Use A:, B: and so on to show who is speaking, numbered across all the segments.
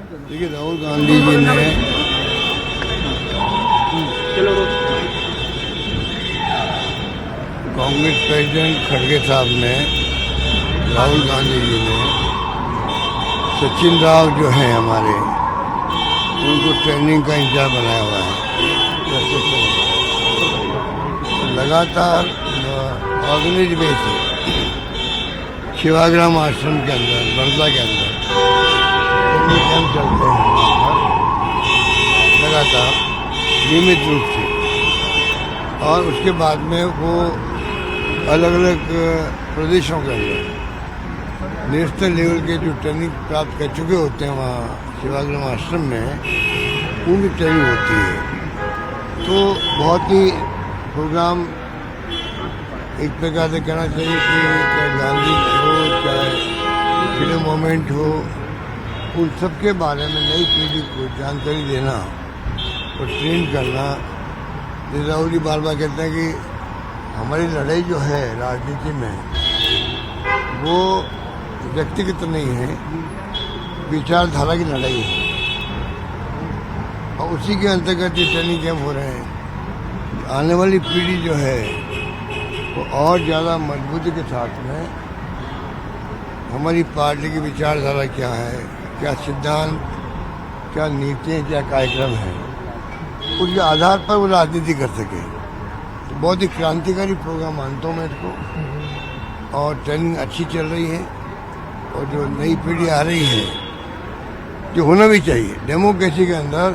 A: देखिए, राहुल गांधी जी ने कांग्रेस प्रेसिडेंट खड़गे साहब ने, राहुल गांधी जी ने सचिन राव जो हैं हमारे, उनको ट्रेनिंग का इंचार्ज बनाया हुआ है। लगातार ऑर्गेनाइज बेसिस शिवाग्राम आश्रम के अंदर, वर्धा के अंदर ट्रेनिंग कैंप चलते हैं लगातार नियमित रूप से। और उसके बाद में वो अलग अलग प्रदेशों के अंदर नेशनल लेवल के जो ट्रेनिंग प्राप्त कर चुके होते हैं वहाँ शिवाग्राम आश्रम में, उनकी ट्रेनिंग होती है। तो बहुत ही प्रोग्राम एक प्रकार से कहना चाहिए कि चाहे गांधी हो, चाहे फ्रीडम मूवमेंट हो, उन सब के बारे में नई पीढ़ी को जानकारी देना और ट्रेन करना। जैसे राहुल जी बार बार कहते हैं कि हमारी लड़ाई जो है राजनीति में, वो व्यक्तिगत नहीं है, विचारधारा की लड़ाई है। और उसी के अंतर्गत ये ट्रेनिंग कैंप हो रहे हैं। आने वाली पीढ़ी जो है वो और ज़्यादा मजबूती के साथ में हमारी पार्टी की विचारधारा क्या है, क्या सिद्धांत, क्या नीतियाँ, क्या कार्यक्रम है, उसके आधार पर वो राजनीति कर सके। तो बहुत ही क्रांतिकारी प्रोग्राम मानता हूँ मैं इसको। और ट्रेनिंग अच्छी चल रही है। और जो नई पीढ़ी आ रही है, जो होना भी चाहिए, डेमोक्रेसी के अंदर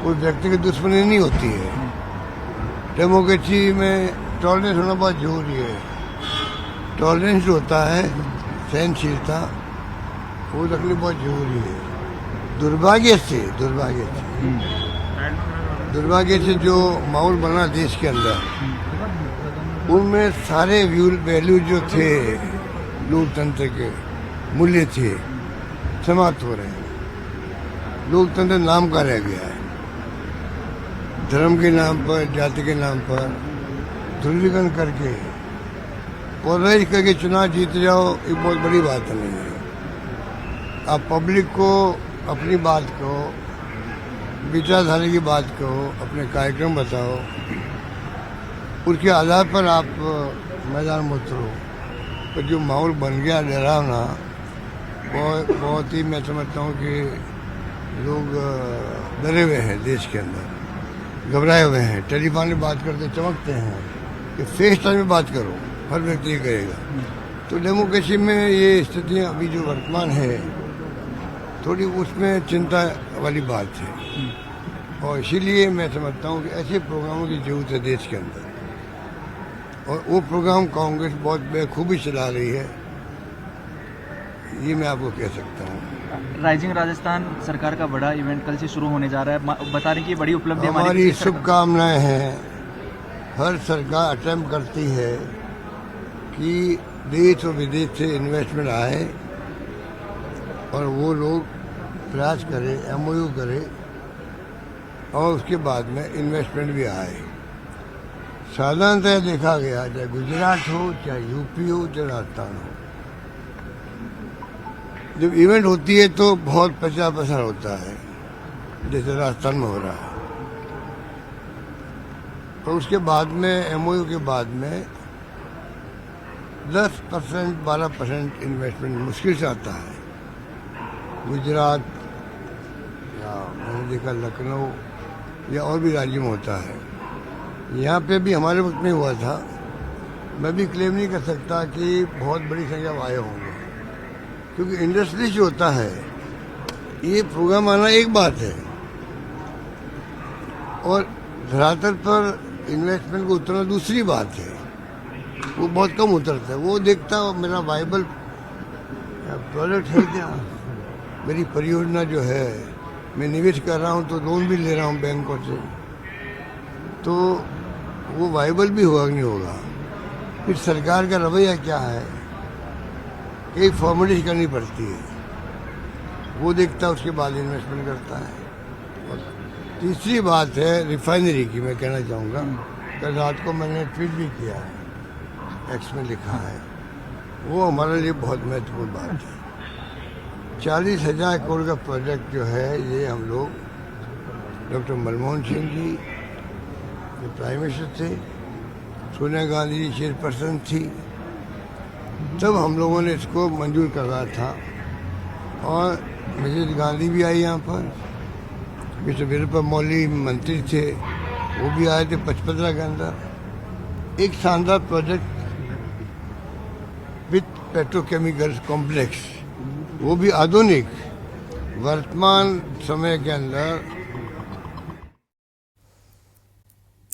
A: कोई व्यक्ति की दुश्मनी नहीं होती है। डेमोक्रेसी में टॉलरेंस होना बहुत जरूरी है। टॉलरेंस होता है, सहनशीलता, वो रखनी बहुत जरूरी है। दुर्भाग्य से जो माहौल बना देश के अंदर, उनमें सारे वैल्यू जो थे, लोकतंत्र के मूल्य थे, समाप्त हो रहे हैं। लोकतंत्र नाम का रह गया है। धर्म के नाम पर, जाति के नाम पर ध्रुवीकरण करके, पोलराइज करके चुनाव जीत जाओ, एक बहुत बड़ी बात नहीं है। आप पब्लिक को अपनी बात कहो, विचारधारा की बात कहो, अपने कार्यक्रम बताओ, उसके आधार पर आप मैदान में उतरो। तो जो माहौल बन गया डरावना, बहुत ही मैं समझता हूँ कि लोग डरे हुए हैं देश के अंदर, घबराए हुए हैं। टेलीफोन में बात करते चमकते हैं कि फेस टाइम में बात करो, हर व्यक्ति ये करेगा। तो डेमोक्रेसी में ये स्थितियाँ अभी जो वर्तमान है, थोड़ी उसमें चिंता वाली बात है। और इसीलिए मैं समझता हूँ कि ऐसे प्रोग्रामों की जरूरत है देश के अंदर। और वो प्रोग्राम कांग्रेस बहुत बेखूबी चला रही है, ये मैं आपको कह सकता हूँ।
B: राइजिंग राजस्थान सरकार का बड़ा इवेंट कल से शुरू होने जा रहा है। बता रही कि बड़ी उपलब्धि
A: हमारी शुभकामनाएं हैं। हर सरकार अटेम्प्ट करती है कि देश और विदेश से इन्वेस्टमेंट आए और वो लोग प्रयास करें, MOU करें और उसके बाद में इन्वेस्टमेंट भी आए। साधारणतः देखा गया, चाहे गुजरात हो, चाहे यूपी हो, चाहे राजस्थान हो, जब इवेंट होती है तो बहुत प्रचार प्रसार होता है, जैसे राजस्थान में हो रहा है। और उसके बाद में MOU के बाद में 10% 12% इन्वेस्टमेंट मुश्किल से आता है। गुजरात या मैंने देखा लखनऊ या और भी राज्यों में होता है। यहाँ पे भी हमारे वक्त में हुआ था। मैं भी क्लेम नहीं कर सकता कि बहुत बड़ी संख्या में आए होंगे, क्योंकि इंडस्ट्री जो होता है, ये प्रोग्राम आना एक बात है और धरातल पर इन्वेस्टमेंट को उतरना दूसरी बात है। वो बहुत कम उतरता है। वो देखता मेरा वाइबल प्रोजेक्ट है क्या, मेरी परियोजना जो है, मैं निवेश कर रहा हूँ तो लोन भी ले रहा हूँ बैंकों से, तो वो वाइबल भी होगा कि नहीं होगा। फिर सरकार का रवैया क्या है, एक फॉर्मेलिटी करनी पड़ती है, वो देखता है, उसके बाद इन्वेस्टमेंट करता है। और तीसरी बात है रिफाइनरी की, मैं कहना चाहूँगा, कल रात को मैंने ट्वीट भी किया है, एक्स में लिखा है, वो हमारे लिए बहुत महत्वपूर्ण बात है। 40,000 करोड़ का प्रोजेक्ट जो है ये हम लोग डॉक्टर मनमोहन सिंह जी जो प्राइम मिनिस्टर थे, सोनिया गांधी जी चेयरपर्सन थी, तब हम लोगों ने इसको मंजूर करवाया था। और मिसेज गांधी भी आई यहाँ पर, मिस्टर वीरप्पा मौली मंत्री थे, वो भी आए थे 15 के अंदर। एक शानदार प्रोजेक्ट विथ पेट्रोकेमिकल कॉम्प्लेक्स, वो भी आधुनिक, वर्तमान समय के अंदर